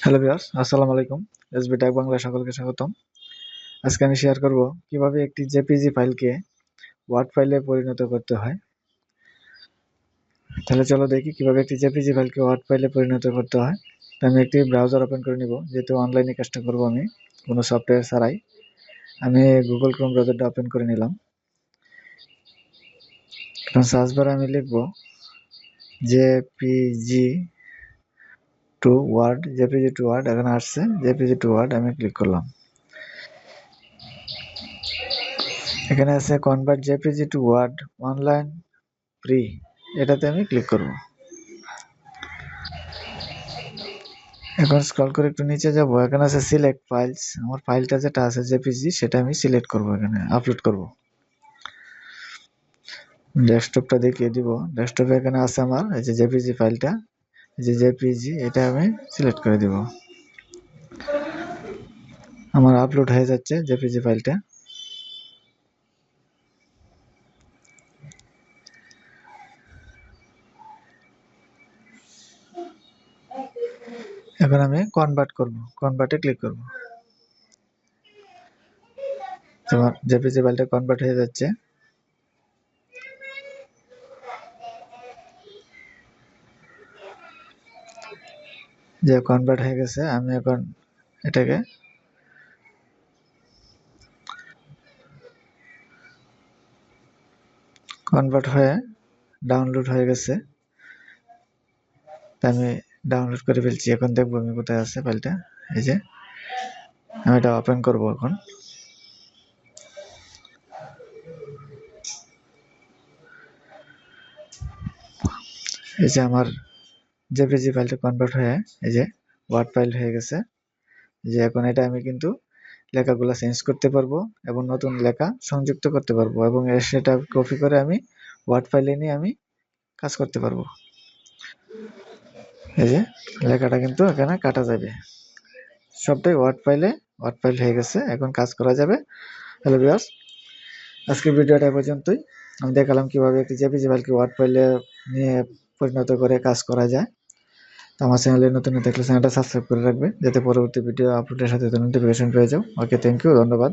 Hello viewers, আসসালামু আলাইকুম। SB take বাংলায় সকলকে স্বাগতম। আজকে আমি শেয়ার করব কিভাবে একটি জেপিজি ফাইলকে ওয়ার্ড ফাইলে পরিণত করতে হয়। তাহলে চলো দেখি কিভাবে একটি জেপিজি ফাইলকে ওয়ার্ড ফাইলে পরিণত করতে হয়। তো আমি একটি ব্রাউজার ওপেন করে নিব, যেহেতু অনলাইনে কাজটা করব আমি কোনো সফটওয়্যার ছাড়াই। আমি গুগল ক্রোম ব্রাউজারটা ওপেন করে নিলাম। এখন সার্চ বারে আমি লিখব JPG to word, JPG to word. এখানে আসছে জেপিজি টু ওয়ার্ড, আমি ক্লিক করলাম। এখানে আছে convert JPG to word online free, এটাতে আমি ক্লিক করব। এখন স্ক্রল করে একটু নিচে যাব, এখানে আছে সিলেক্ট ফাইলস। আমার ফাইলটা যেটা আছে জেপিজি, সেটা আমি সিলেক্ট করব, এখানে আপলোড করব। ডেস্কটপটা দেখিয়ে দিব। ডেস্কটপে এখানে আছে আমার এই যে জেপিজি ফাইলটা, এই যে জেপিজি, এটা আমি সিলেক্ট করে দিব। আমার আপলোড হয়ে যাচ্ছে জেপিজি ফাইলটা। এখন আমি কনভার্ট করব, কনভার্টে ক্লিক করব। আমার জেপিজি ফাইলটা কনভার্ট হয়ে যাচ্ছে। যে কনভার্ট হয়ে গেছে, আমি এখন এটাকে কনভার্ট হয়ে ডাউনলোড হয়ে গেছে, আমি ডাউনলোড করে ফেলছি। এখন দেখবো আমি কোথায় আছে ফাইলটা। এই যে আমি এটা ওপেন করব এখন। এই যে আমার জেপিজি ফাইলটা কনভার্ট হয়ে এই যে ওয়ার্ড ফাইল হয়ে গেছে। যে এখন এটা আমি কিন্তু লেখাগুলো চেঞ্জ করতে পারবো এবং নতুন লেখা সংযুক্ত করতে পারবো, এবং সেটা কপি করে আমি ওয়ার্ড ফাইলে নিয়ে আমি কাজ করতে পারবো। এই যে লেখাটা কিন্তু এখানে কাটা যাবে, সবটাই ওয়ার্ড ফাইল হয়ে গেছে, এখন কাজ করা যাবে। হ্যালো ভিউয়ার্স, আজকের ভিডিওটা পর্যন্তই। আমি দেখালাম কিভাবে একটি জেপিজি ফাইলকে ওয়ার্ড ফাইলে নিয়ে পরিণত করে কাজ করা যায়। তো আমার চ্যানেলে নতুন থাকলে চ্যানেলটা সাবস্ক্রাইব করে রাখবে, যাতে পরবর্তী ভিডিও আপলোডের সাথে নোটিফিকেশন পেয়ে যাও। ওকে, থ্যাংক ইউ, ধন্যবাদ।